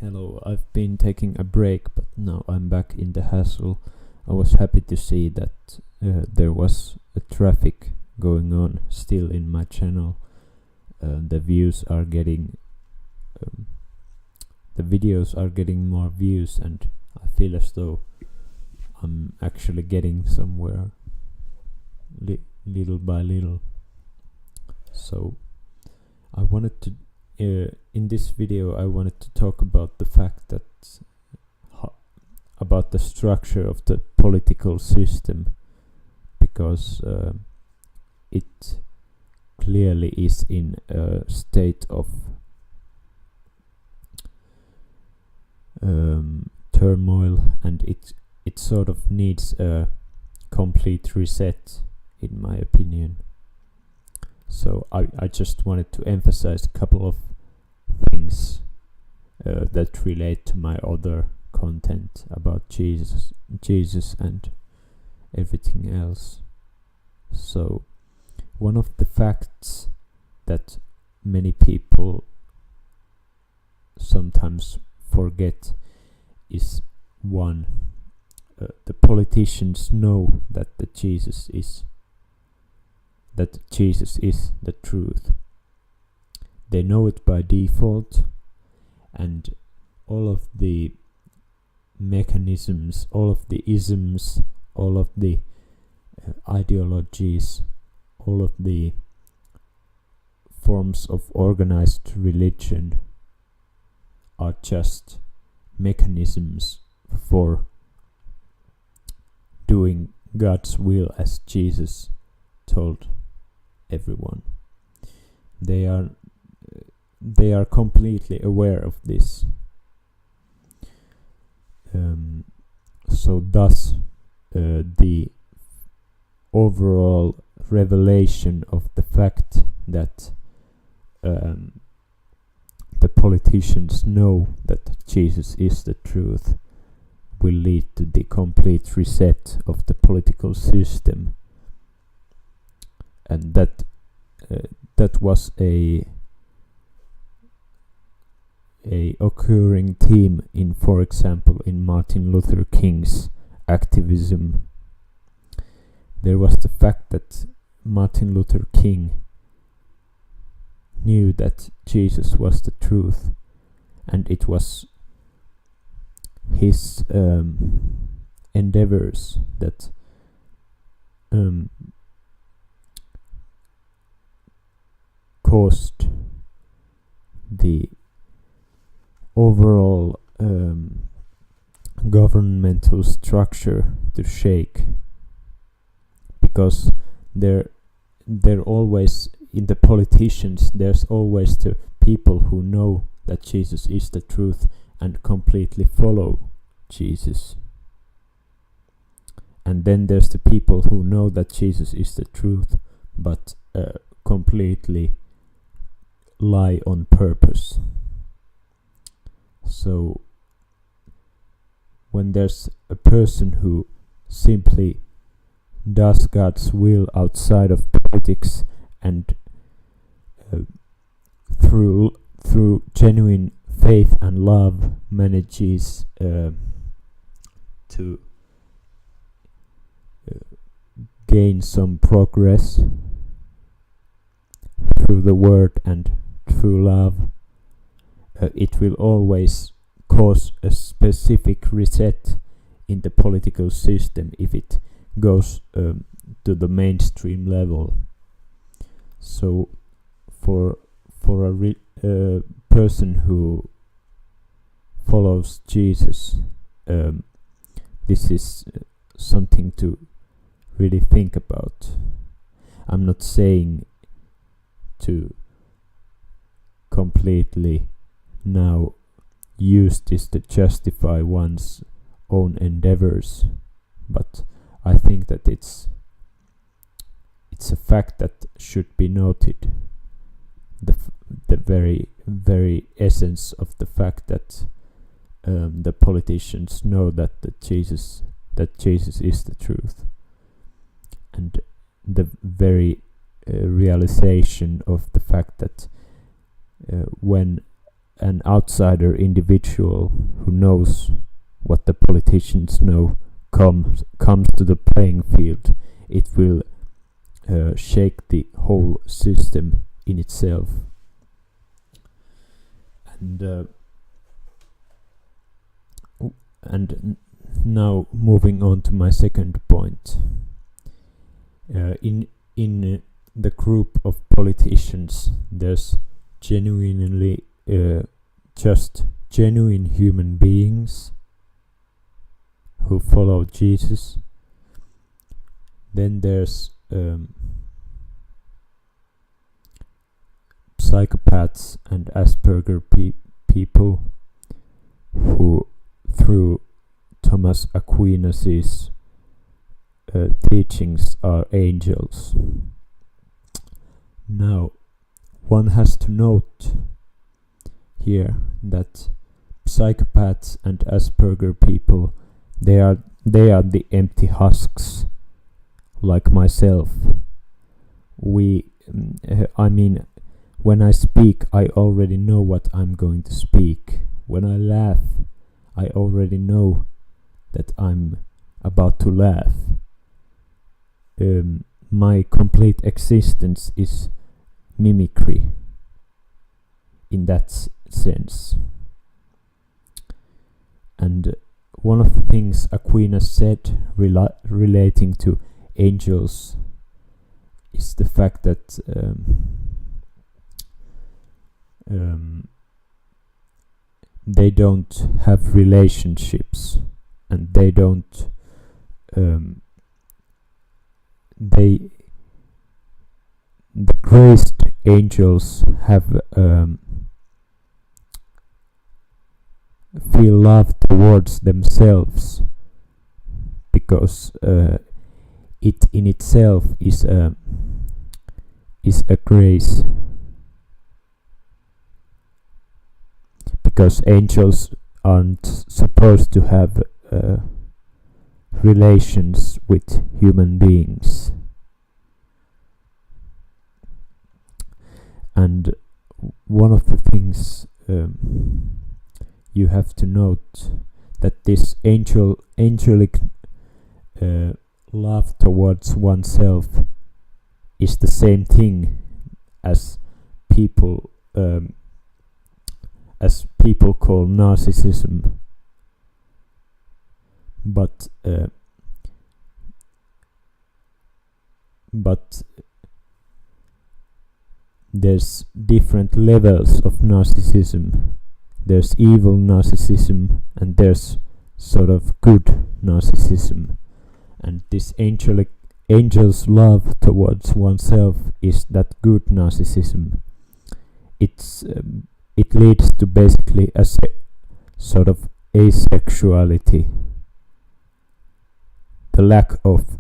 Hello, I've been taking a break, but now I'm back in the hassle. I was happy to see that there was a traffic going on still in my channel. The views are getting, the videos are getting more views, and I feel as though I'm actually getting somewhere, little by little. So I wanted to. In this video I wanted to talk about the fact that about the structure of the political system, because it clearly is in a state of turmoil, and it sort of needs a complete reset, in my opinion. So I just wanted to emphasize a couple of things that relate to my other content about Jesus and everything else. So one of the facts that many people sometimes forget is one, the politicians know that Jesus is the truth. They know it by default, and all of the mechanisms, all of the isms, all of the ideologies, all of the forms of organized religion are just mechanisms for doing God's will, as Jesus told everyone. They are completely aware of this. So thus the overall revelation of the fact that the politicians know that Jesus is the truth will lead to the complete reset of the political system. And that was a occurring theme in, for example, in Martin Luther King's activism. There was the fact that Martin Luther King knew that Jesus was the truth, and it was his endeavors that caused the overall governmental structure to shake, because they're always in the politicians, there's always the people who know that Jesus is the truth and completely follow Jesus, and then there's the people who know that Jesus is the truth but completely lie on purpose. So when there's a person who simply does God's will outside of politics and through genuine faith and love manages to gain some progress through the word and through love, it will always cause a specific reset in the political system if it goes to the mainstream level. So for a person who follows Jesus, this is something to really think about. I'm not saying to completely now use this to justify one's own endeavors, but I think that it's a fact that should be noted. The very essence of the fact that the politicians know that Jesus is the truth, and the very realization of the fact that when an outsider individual who knows what the politicians know comes to the playing field, it will shake the whole system in itself. And now moving on to my second point. In the group of politicians, there's genuinely just genuine human beings who follow Jesus. Then there's psychopaths and Asperger people who, through Thomas Aquinas's teachings, are angels. Now, one has to note here that psychopaths and Asperger people, they are the empty husks, like myself. I mean, when I speak, I already know what I'm going to speak. When I laugh, I already know that I'm about to laugh. My complete existence is mimicry in that sense. And one of the things Aquinas said relating to angels is the fact that they don't have relationships, and they don't the graced angels have feel love towards themselves, because it in itself is a grace. Because angels aren't supposed to have relations with human beings. And one of the things you have to note, that this angelic love towards oneself is the same thing as people call narcissism, but there's different levels of narcissism. There's evil narcissism, and there's sort of good narcissism. And this angel's love towards oneself is that good narcissism. It leads to basically a sort of asexuality, the lack of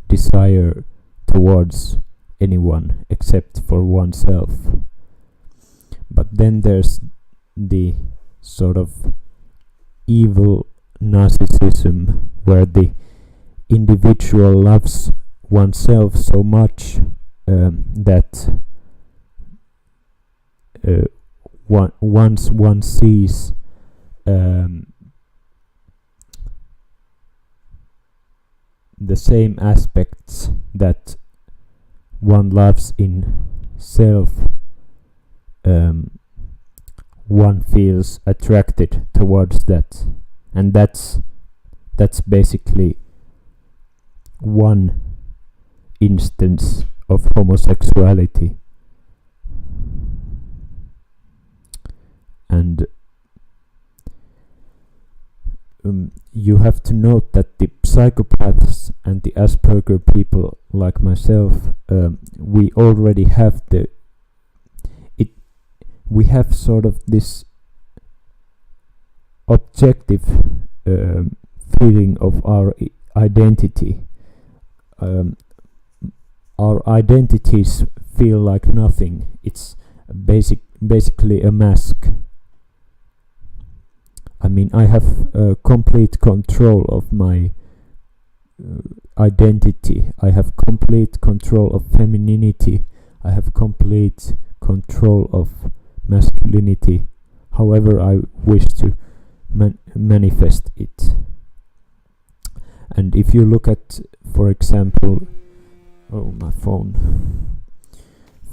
desire towards anyone except for oneself. But then there's the sort of evil narcissism, where the individual loves oneself so much that once one sees the same aspects that one loves in self, one feels attracted towards that, and that's basically one instance of homosexuality. And you have to note that the psychopaths and the Asperger people, like myself, we already have we have sort of this objective feeling of our identity. Our identities feel like nothing. It's basically a mask. I mean, I have complete control of my identity. I have complete control of femininity. I have complete control of masculinity. however I wish to manifest it. And if you look at, for example, my phone.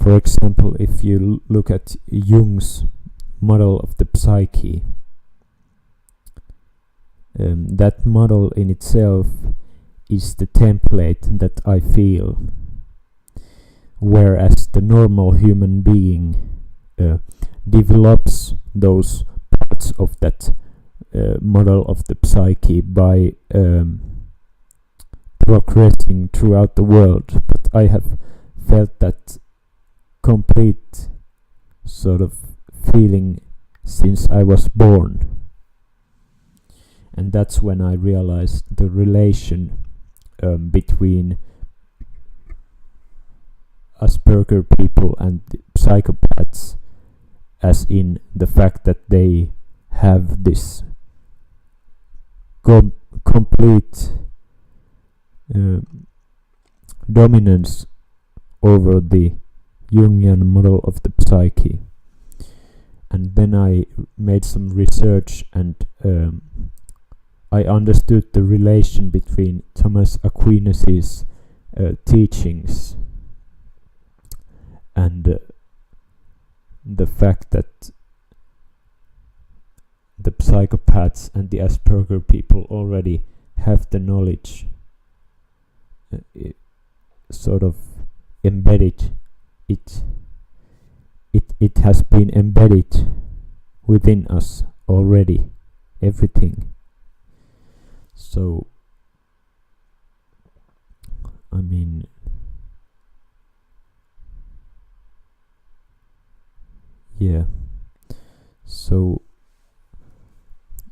For example, if you look at Jung's model of the psyche, that model in itself is the template that I feel, whereas the normal human being develops those parts of that model of the psyche by progressing throughout the world. But I have felt that complete sort of feeling since I was born. And that's when I realized the relation between Asperger people and psychopaths, as in the fact that they have this complete dominance over the Jungian model of the psyche. And then I made some research, and I understood the relation between Thomas Aquinas' teachings and the fact that the psychopaths and the Asperger people already have the knowledge sort of embedded. It has been embedded within us already, everything. So I mean, yeah. So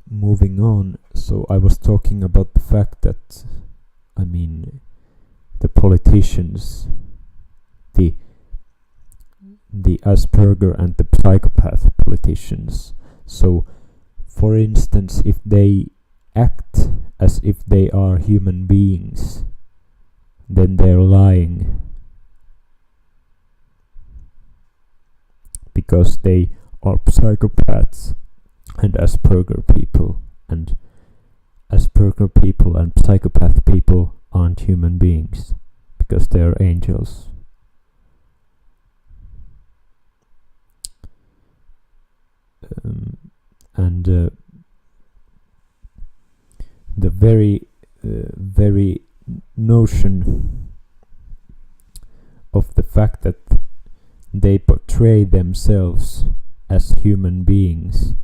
moving on, so I was talking about the fact that, I mean, the politicians, the Asperger and the psychopath politicians. So, for instance, if they act as if they are human beings, then they're lying, because they are psychopaths and Asperger people, and Asperger people and psychopath people aren't human beings because they're angels. And the very notion of the fact that they portray themselves as human beings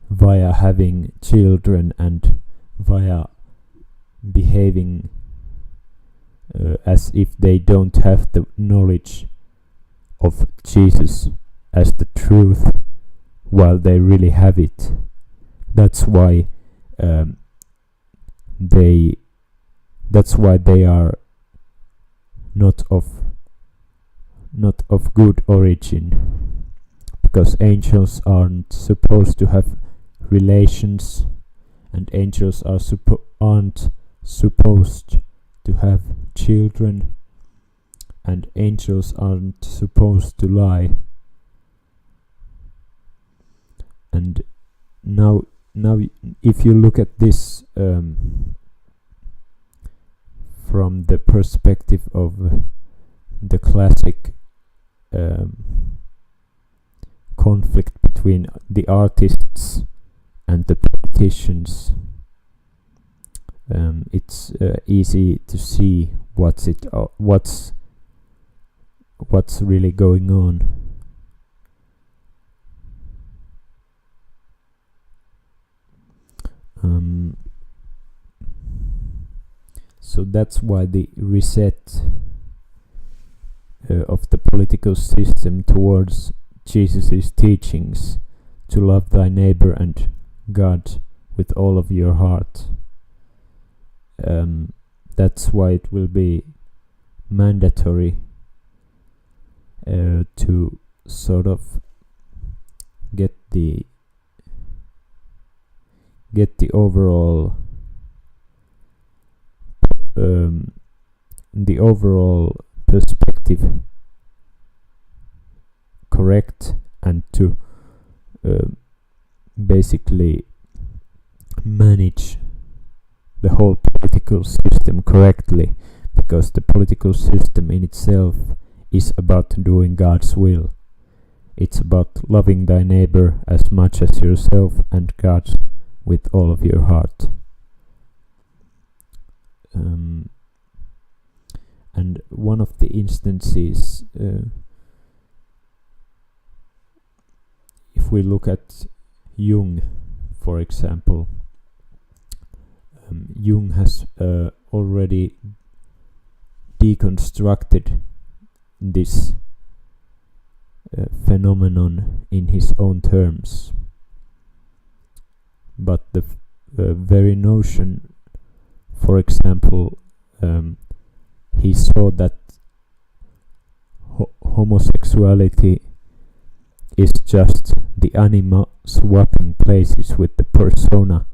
via having children and via behaving as if they don't have the knowledge of Jesus as the truth, while they really have it. That's why they are not of good origin, because angels aren't supposed to have relations, and angels aren't supposed to have children, and angels aren't supposed to lie. And now if you look at this from the perspective of the classic conflict between the artists and the politicians, it's easy to see what's really going on. So that's why the reset of the political system towards Jesus' teachings to love thy neighbor and God with all of your heart. That's why it will be mandatory to sort of get the overall perspective correct, and to basically manage the whole political system correctly, because the political system in itself is about doing God's will. It's about loving thy neighbor as much as yourself and God with all of your heart. And one of the instances, if we look at Jung, for example, Jung has already deconstructed this phenomenon in his own terms. But the very notion, for example, he saw that homosexuality is just the anima swapping places with the persona,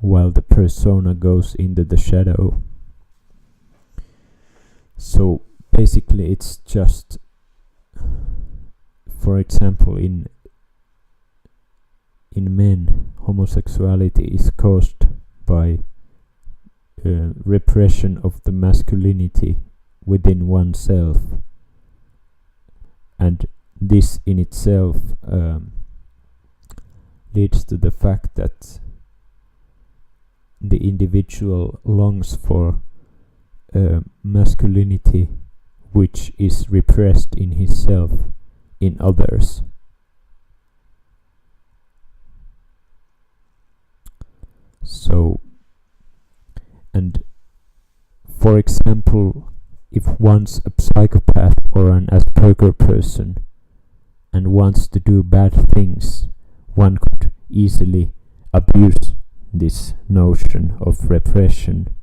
while the persona goes into the shadow. So basically it's just, for example, in men, homosexuality is caused by repression of the masculinity within oneself, and this in itself leads to the fact that the individual longs for masculinity which is repressed in himself, in others. So, and for example, if one's a psychopath or an Asperger person and wants to do bad things, one could easily abuse this notion of repression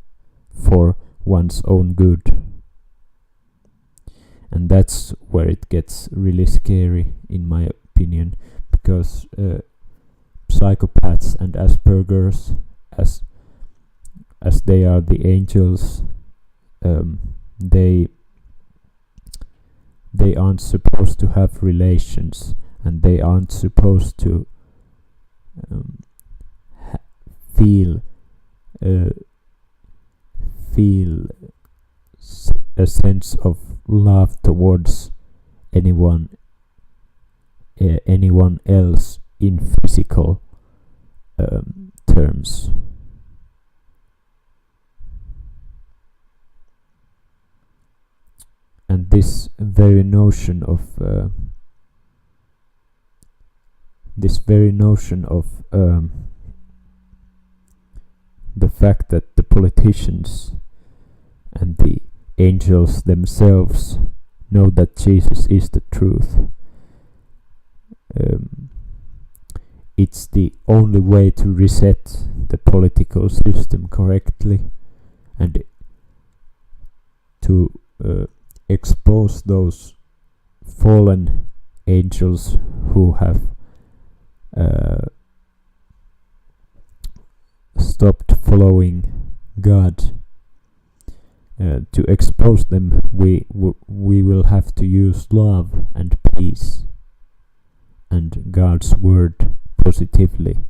for one's own good. And that's where it gets really scary, in my opinion, because psychopaths and Aspergers, as they are the angels, they aren't supposed to have relations, and they aren't supposed to feel a sense of love towards anyone else in physical terms. And this very notion of the fact that the politicians and the angels themselves know that Jesus is the truth, it's the only way to reset the political system correctly and to expose those fallen angels who have stopped following God. To expose them, we will have to use love and peace and God's word positively.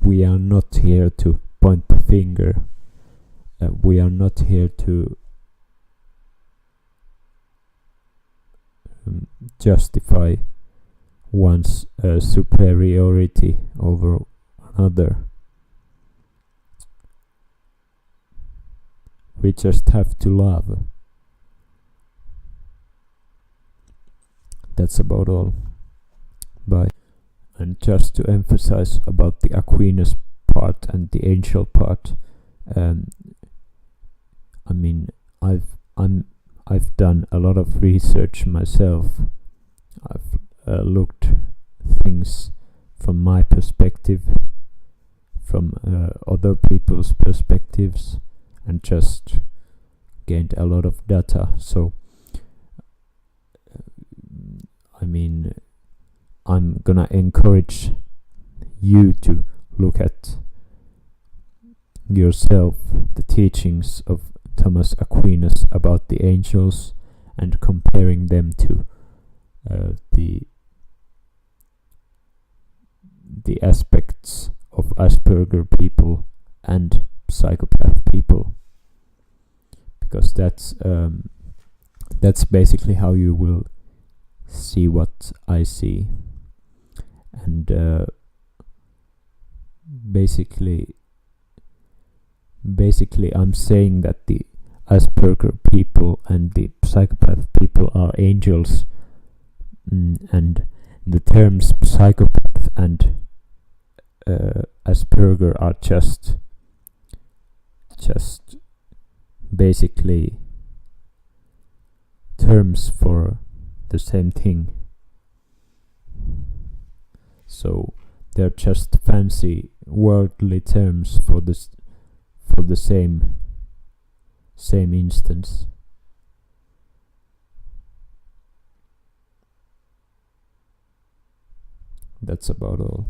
We are not here to point the finger. We are not here to justify one's superiority over another. We just have to love. That's about all. Bye. And just to emphasize about the Aquinas part and the angel part, I mean, I've done a lot of research myself. I've looked things from my perspective, from other people's perspectives, and just gained a lot of data. So I mean, I'm gonna encourage you to look at yourself the teachings of Thomas Aquinas about the angels and comparing them to the the aspects of Asperger people and psychopath people, because that's basically how you will see what I see. And basically I'm saying that the Asperger people and the psychopath people are angels, and the terms psychopath and Asperger are just basically terms for the same thing. So they're just fancy worldly terms for the same instance. That's about all.